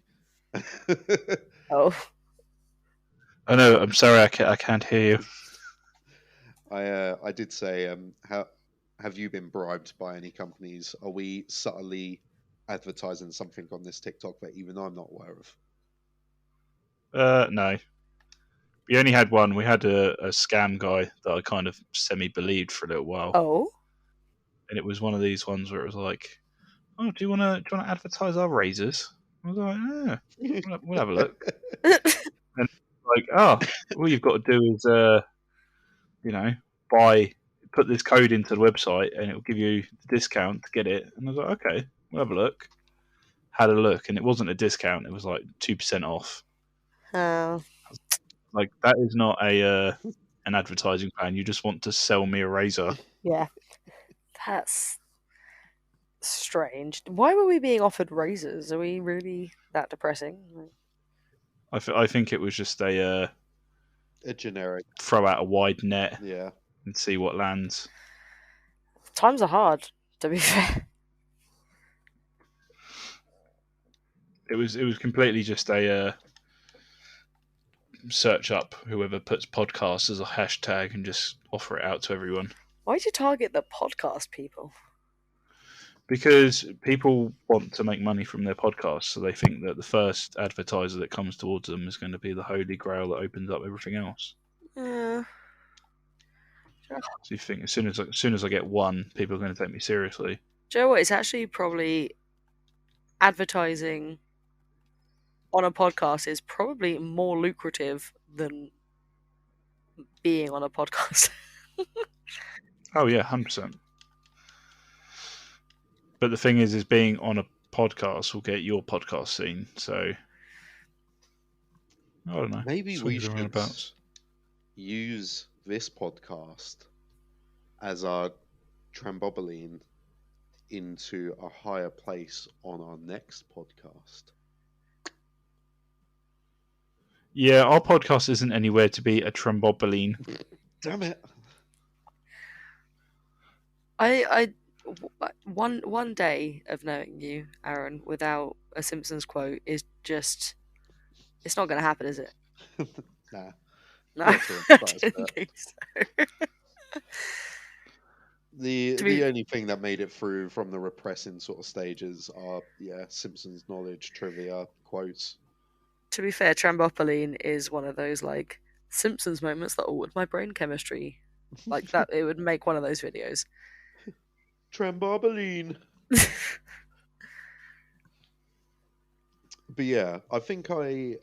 Oh. Oh no, I'm sorry, I can't hear you. I did say, have you been bribed by any companies? Are we subtly advertising something on this TikTok that even I'm not aware of? No. We only had one. We had a scam guy that I kind of semi-believed for a little while. Oh. And it was one of these ones where it was like, "Oh, do you want to advertise our razors?" I was like, "Yeah, we'll have a look." And like, oh, all you've got to do is, put this code into the website and it'll give you the discount to get it. And I was like, okay, we'll have a look. Had a look, and it wasn't a discount. It was like 2% off. Like, that is not an advertising plan. You just want to sell me a razor. Yeah. That's strange. Why were we being offered razors? Are we really that depressing? I think it was just A generic. throw out a wide net Yeah. and see what lands. Times are hard, to be fair. It was completely just a search up whoever puts podcast as a hashtag and just offer it out to everyone. Why'd you target the podcast people? Because people want to make money from their podcast, so they think that the first advertiser that comes towards them is going to be the holy grail that opens up everything else. Yeah. So you think as soon as I get one, people are going to take me seriously. Do you know what? It's actually probably advertising on a podcast is probably more lucrative than being on a podcast. Oh yeah, 100%. But the thing is being on a podcast will get your podcast seen. So I don't know. Maybe we should use this podcast as our tramboline into a higher place on our next podcast. Yeah, our podcast isn't anywhere to be a tramboline. Damn it! One day of knowing you, Aaron, without a Simpsons quote is just, it's not going to happen, is it? Nah. No, Not to I inspire didn't that. think so. The only thing that made it through from the repressing sort of stages are Simpsons knowledge, trivia, quotes. To be fair, Trambopoline is one of those like Simpsons moments that altered my brain chemistry. Like that, it would make one of those videos. Tramboline. But yeah, I think I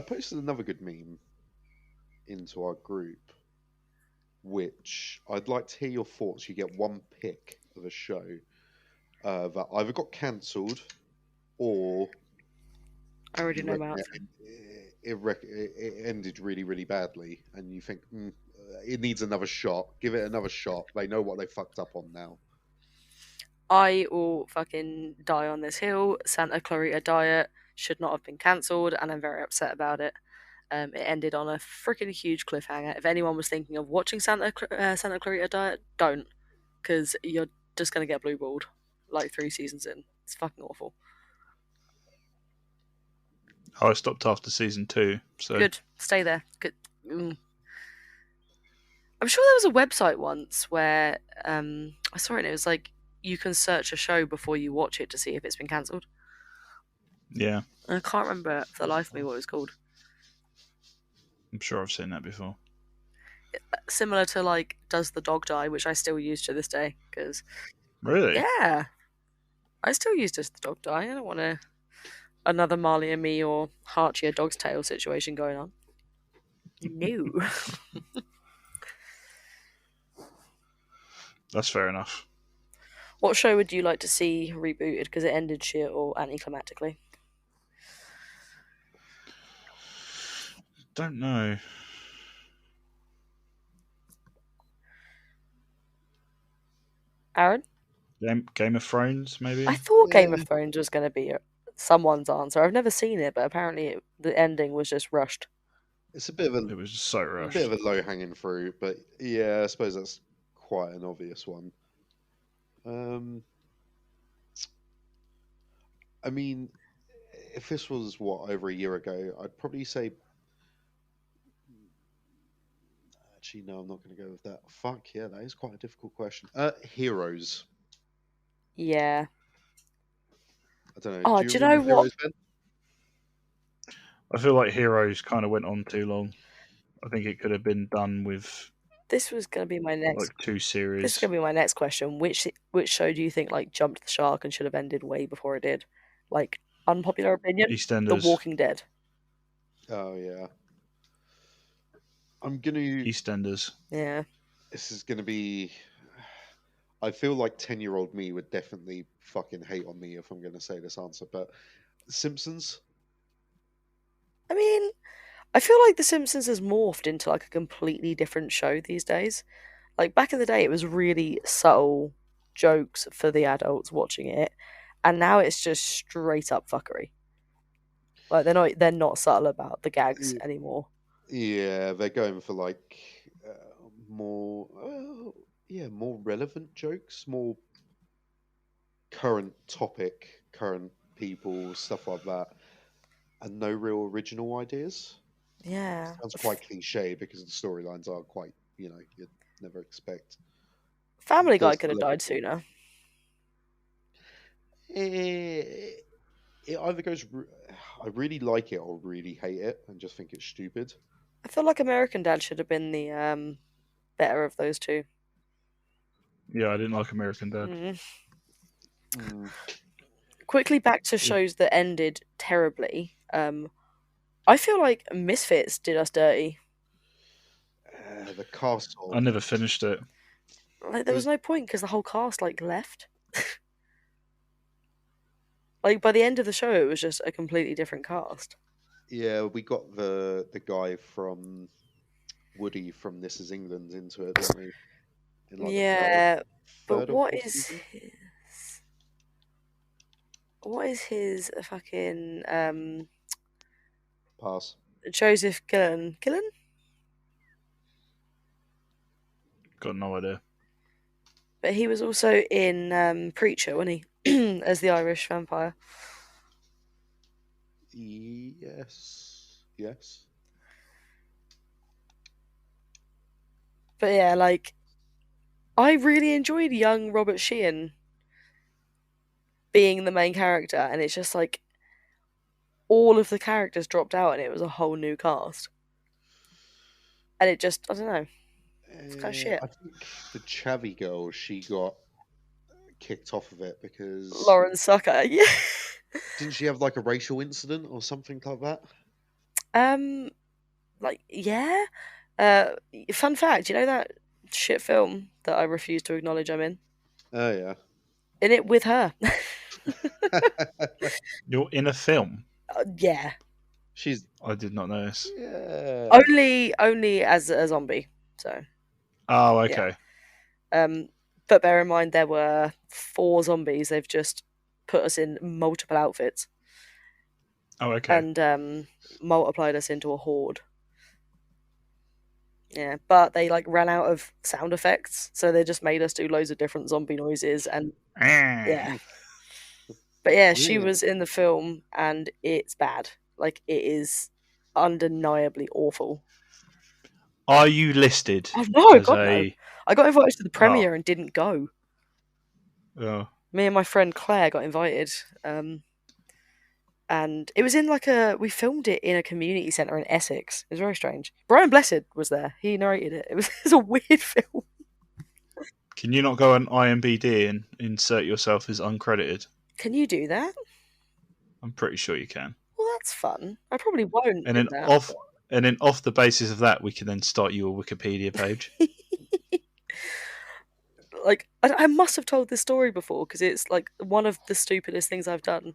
posted another good meme into our group, which I'd like to hear your thoughts. You get one pick of a show that either got cancelled or I already know my answer. It ended really, really badly, and you think it needs another shot. Give it another shot. They know what they fucked up on now. I will fucking die on this hill. Santa Clarita Diet should not have been cancelled, and I'm very upset about it. It ended on a freaking huge cliffhanger. If anyone was thinking of watching Santa Clarita Diet, don't, because you're just gonna get blue balled like 3 seasons in. It's fucking awful. Oh, I stopped after season 2. So Good, stay there. Good. I'm sure there was a website once where I saw it. And it was like you can search a show before you watch it to see if it's been cancelled. Yeah, And I can't remember for the life of me what it was called. I'm sure I've seen that before. Similar to like Does the Dog Die, which I still use to this day. Because Really? yeah, I still use Does the Dog Die. I don't want another Marley and Me or Archie a Dog's Tale situation going on. No. That's fair enough. What show would you like to see rebooted because it ended shit or anticlimactically? Don't know. Aaron? Game of Thrones, maybe? I thought Game of Thrones was going to be someone's answer. I've never seen it, but apparently the ending was just rushed. It's a bit of It was just so rushed. bit of a low hanging fruit, but yeah, I suppose that's quite an obvious one. I mean, if this was over a year ago, I'd probably say. Actually, no, I'm not going to go with that. Fuck yeah, that is quite a difficult question. Heroes. Yeah. I don't know. Oh, do you know remember what? Heroes, Ben? I feel like Heroes kind of went on too long. I think it could have been done with This was going to be my next. like 2 series. This is going to be my next question. Which show do you think like jumped the shark and should have ended way before it did? Like unpopular opinion, EastEnders. The Walking Dead. Oh yeah. I'm gonna. EastEnders. Yeah. This is gonna be. I feel like 10-year-old me would definitely fucking hate on me if I'm gonna say this answer, but Simpsons. I mean, I feel like The Simpsons has morphed into like a completely different show these days. Like back in the day, it was really subtle jokes for the adults watching it, and now it's just straight up fuckery. Like they're not subtle about the gags anymore. Yeah, they're going for like more, yeah, more relevant jokes, more current topic, current people, stuff like that, and no real original ideas. Yeah. Sounds quite cliche because the storylines are quite, you'd never expect Family the Guy could have died celebrity. sooner. It, it either goes, I really like it or really hate it, and just think it's stupid. I feel like American Dad should have been the better of those two. Yeah, I didn't like American Dad. Mm. Mm. Quickly back to Yeah. shows that ended terribly. I feel like Misfits did us dirty. The castle. I never finished it. Like It there was was, no point because the whole cast like left. Like by the end of the show, it was just a completely different cast. yeah, we got the guy from Woody from This Is England into it, didn't we? In like the Yeah, but third or fourth season. what is his fucking Pass. Joseph Gillen? Gillen? Got no idea. But he was also in Preacher, wasn't he? As the Irish vampire. Yes. Yes. But yeah, like I really enjoyed young Robert Sheehan being the main character, and it's just like all of the characters dropped out, and it was a whole new cast. And it just, I don't know, it's kind of shit. I think the Chavy girl, she got kicked off of it because Lauren Sucker, yeah. didn't she have like a racial incident or something like that? um, like yeah. Uh, Fun fact, you know that shit film that I refuse to acknowledge I'm Oh yeah. in it with her. You're in a film? Yeah, She's I did not notice. yeah. only as a zombie. So Oh, yeah. okay. But bear in mind there were 4 zombies. They've just put us in multiple outfits Oh, okay. and multiplied us into a horde. Yeah, but they like ran out of sound effects, so they just made us do loads of different zombie noises and yeah. But yeah, she Brilliant. was in the film and it's bad. Like it is undeniably awful. Are you listed Oh no, as God no. a? I got invited to the Oh, premiere and didn't go. oh, Me and my friend Claire got invited. And it was in like we filmed it in a community centre in Essex. It was very strange. Brian Blessed was there. He narrated it. It was a weird film. can you not go on IMDb and insert yourself as uncredited? Can you do that? I'm pretty sure you can. Well, that's fun. I probably won't And in then that. off the basis of that, we can then start you a Wikipedia page. Like I must have told this story before because it's like one of the stupidest things I've done.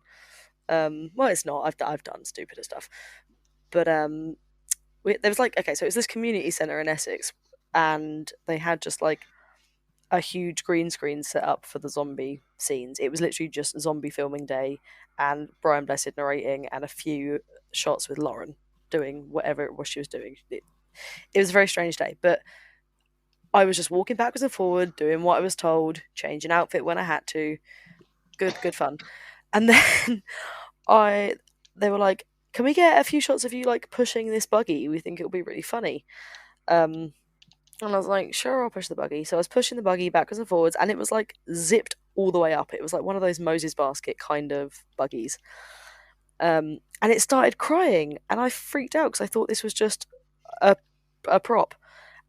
Well, it's not. I've done stupider stuff, but there was like okay, so it's this community centre in Essex, and they had just like a huge green screen set up for the zombie scenes. It was literally just zombie filming day, and Brian Blessed narrating, and a few shots with Lauren doing whatever it was she was doing. It was a very strange day, but I was just walking backwards and forward, doing what I was told, changing outfit when I had to. Good fun. And then they were like, "Can we get a few shots of you like pushing this buggy? We think it'll be really funny." And I was like, "Sure, I'll push the buggy." So I was pushing the buggy backwards and forwards, and it was like zipped all the way up. It was like one of those Moses basket kind of buggies. And it started crying, and I freaked out because I thought this was just a prop,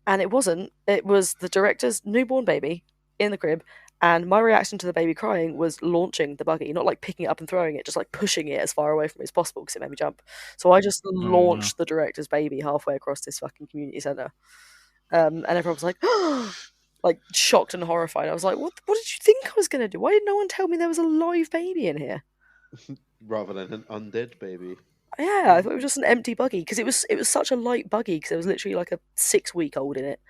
and it wasn't. It was the director's newborn baby in the crib, And my reaction to the baby crying was launching the buggy, not like picking it up and throwing it, just like pushing it as far away from me as possible because it made me jump. So I just Oh wow. launched the director's baby halfway across this fucking community centre. And everyone was like, like shocked and horrified. I was like, what did you think I was going to do? Why did no one tell me there was a live baby in here? Rather than an undead baby. Yeah, I thought it was just an empty buggy because it was such a light buggy because there was literally like a 6-week-old in it.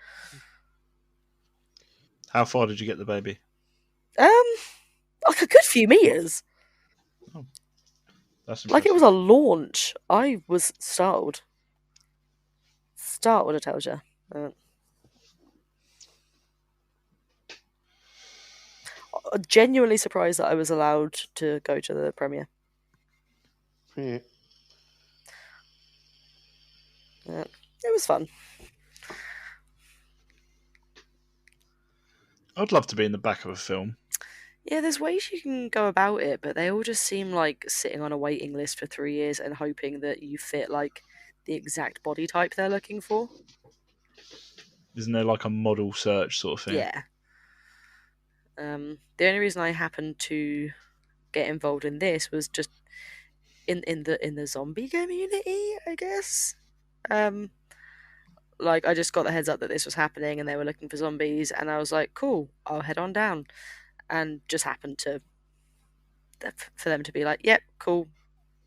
How far did you get the baby? Like a good few meters. That's impressive. Like it was a launch. I was startled. Startled, I tell you. Genuinely surprised that I was allowed to go to the premiere. Yeah. It was fun. I'd love to be in the back of a film. Yeah, there's ways you can go about it, but they all just seem like sitting on a waiting list for 3 years and hoping that you fit like the exact body type they're looking for. Isn't there like a model search sort of thing? Yeah. The only reason I happened to get involved in this was just in the zombie community, I guess. Like I just got the heads up that this was happening and they were looking for zombies, and I was like, cool, I'll head on down, and just happened to for them to be like, yep, cool,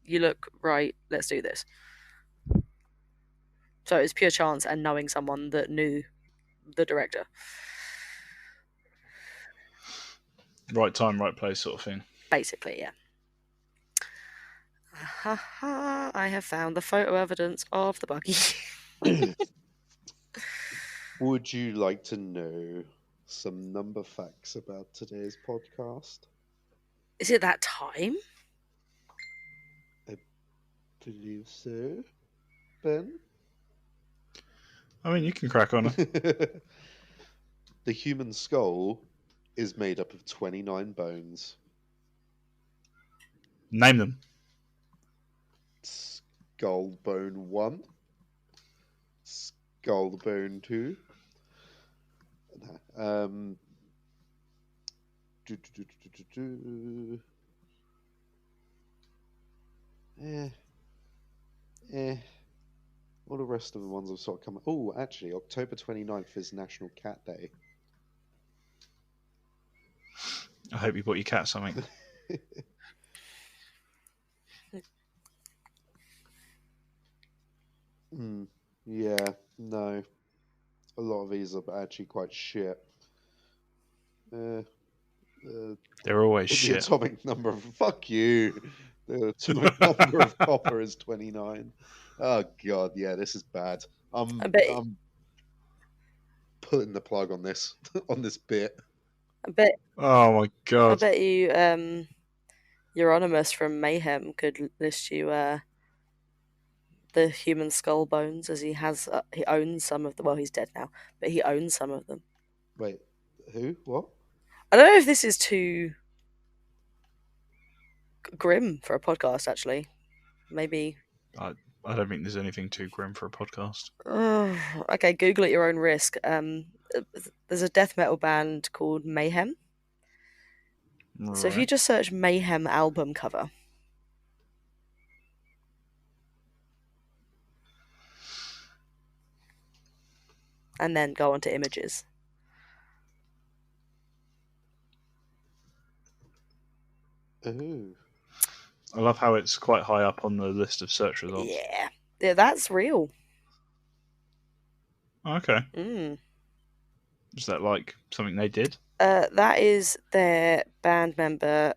you look right, let's do this. So it was pure chance and knowing someone that knew the director. Right time, right place sort of thing. Basically, yeah. I have found the photo evidence of the buggy. Would you like to know some number facts about today's podcast? Is it that time? I believe so. Ben? I mean, you can crack on. The human skull is made up of 29 bones. Name them. Skull bone 1. Skull bone 2. All the rest of the ones have sort of come. Oh, actually, October 29th is National Cat Day. I hope you bought your cat something. Yeah, no. A lot of these are actually quite shit. They're always The shit. atomic number of fuck you. The atomic number of copper is 29. Oh god, yeah, this is bad. I'm putting the plug on this on this bit. Oh my I god. bet you Euronymous from Mayhem could list you the human skull bones, as he owns some of them. Well, he's dead now, but he owns some of them. Wait, who? What? I don't know if this is too grim for a podcast, actually. Maybe. I don't think there's anything too grim for a podcast. Okay, Google at your own risk. There's a death metal band called Mayhem. Right. So if you just search Mayhem album cover, and then go onto images. Oh. I love how it's quite high up on the list of search results. Yeah, that's real. Okay. Mm. Is that like something they did? That is their band member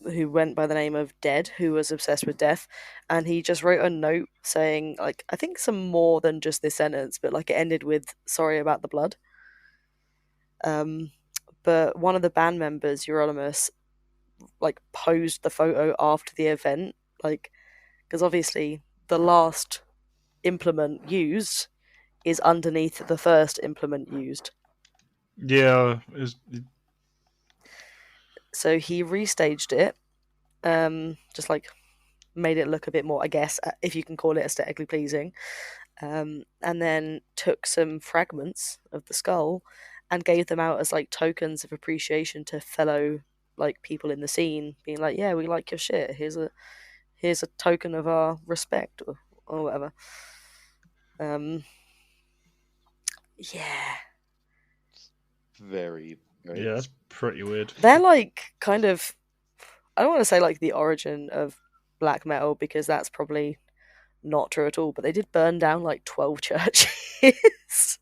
who went by the name of Dead, who was obsessed with death, and he just wrote a note saying, like, I think some more than just this sentence, but like it ended with "sorry about the blood." But one of the band members, Euronymous, like posed the photo after the event, like, because obviously the last implement used is underneath the first implement used. Yeah. So he restaged it, just like made it look a bit more, I guess, if you can call it aesthetically pleasing, and then took some fragments of the skull and gave them out as like tokens of appreciation to fellow like people in the scene, being like, yeah, we like your shit, here's a token of our respect, or whatever. Yeah, Very, very. Yeah, that's pretty weird. they're like kind of, I don't want to say like the origin of black metal, because that's probably not true at all, but they did burn down like 12 churches.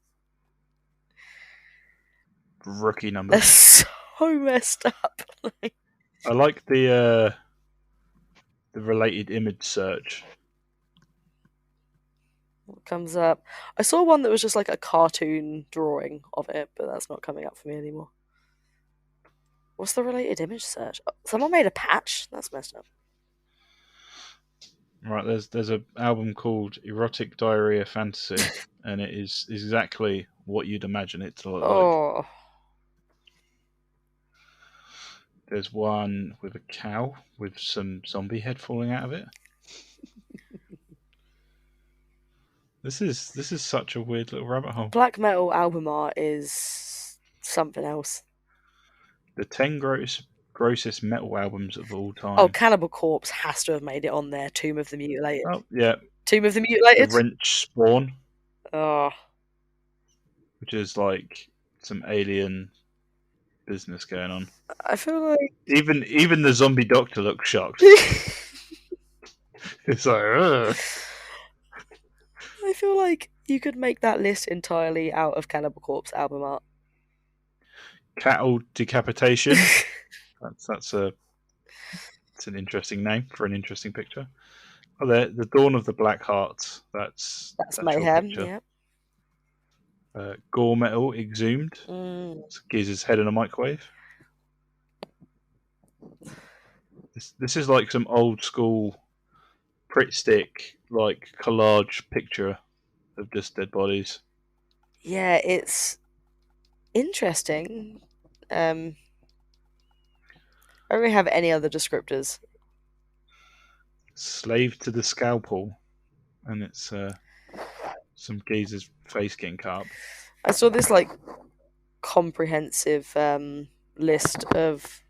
Rookie They're numbers. so messed up. I like the related image search. What comes up? I saw one that was just like a cartoon drawing of it, but that's not coming up for me anymore. What's the related image search? Oh, someone made a patch? That's messed up. Right, there's an album called Erotic Diarrhea Fantasy, and it is exactly what you'd imagine it to look like. Oh. There's one with a cow with some zombie head falling out of it. This is such a weird little rabbit hole. Black metal album art is something else. The 10 grossest metal albums of all time. Oh, Cannibal Corpse has to have made it on there. Tomb of the Mutilated. Oh, yeah. Tomb of the The Mutilated? Wrench Spawn, Oh. which is like some alien business going on. I feel like Even the zombie doctor looks shocked. It's like, ugh. I feel like you could make that list entirely out of Cannibal Corpse album art. Cattle Decapitation. That's an interesting name for an interesting picture. Oh, there, the Dawn of the Black Hearts. That's Mayhem, yeah. Gore Metal Exhumed. It's Giz's head in a microwave. This is like some old school Pritt stick like collage picture of just dead bodies. Yeah, it's interesting. I don't really have any other descriptors. Slave to the Scalpel, and it's some geezer's face getting cut up. I saw this like comprehensive list of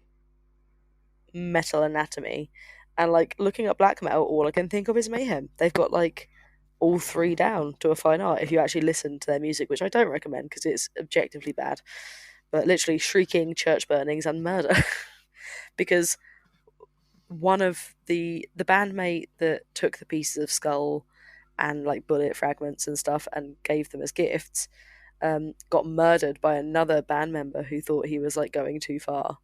metal anatomy, and like looking at black metal, all I can think of is Mayhem. They've got like all three down to a fine art if you actually listen to their music, which I don't recommend because it's objectively bad. But literally shrieking, church burnings, and murder. Because one of the bandmate that took the pieces of skull and like bullet fragments and stuff and gave them as gifts got murdered by another band member who thought he was like going too far.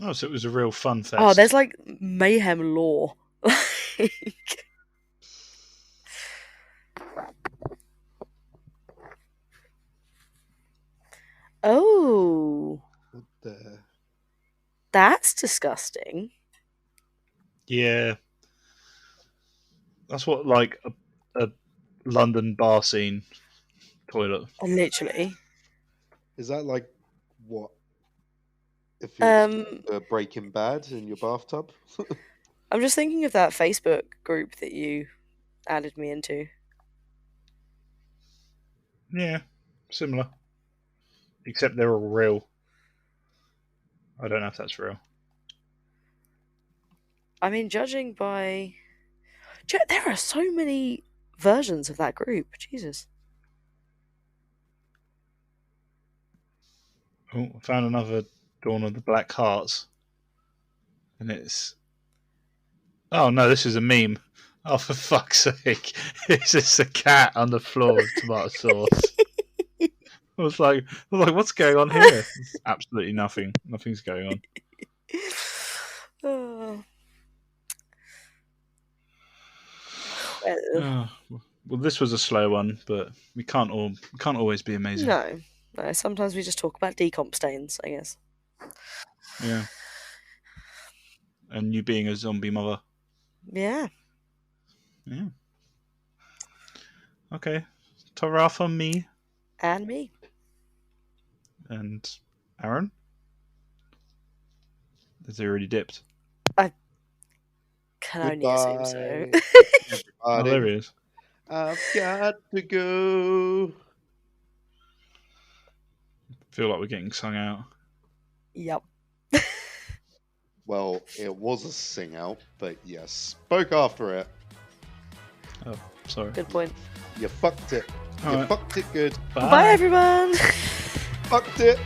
Oh, so it was a real fun fest. Oh, there's like Mayhem lore. Oh, What the? that's disgusting. Yeah, that's what like a London bar scene toilet. Literally. Is that like what? If you're Um, Breaking Bad in your bathtub? I'm just thinking of that Facebook group that you added me into. Yeah, similar. Except they're all real. I don't know if that's real. I mean, judging by... There are so many versions of that group. Jesus. Oh, I found another Dawn of the Black Hearts. And it's... Oh, no, this is a meme. Oh, for fuck's sake. It's just a cat on the floor with tomato sauce. I was like, what's going on here? It's absolutely nothing. Nothing's going on. Oh. Well, this was a slow one, but we can't always be amazing. No. Sometimes we just talk about decomp stains, I guess. Yeah. And you being a zombie mother. Yeah. Yeah. Okay. Ta-ra from me. And me. And Aaron? Has he already dipped? I can only assume so. Goodbye, Oh, everybody. there he is. I've got to go. feel like we're getting sung out. Yep. Well, it was a sing out, but you spoke after it. Oh, sorry. Good point. You fucked it. You Alright. fucked it good. Bye everyone. Fucked it.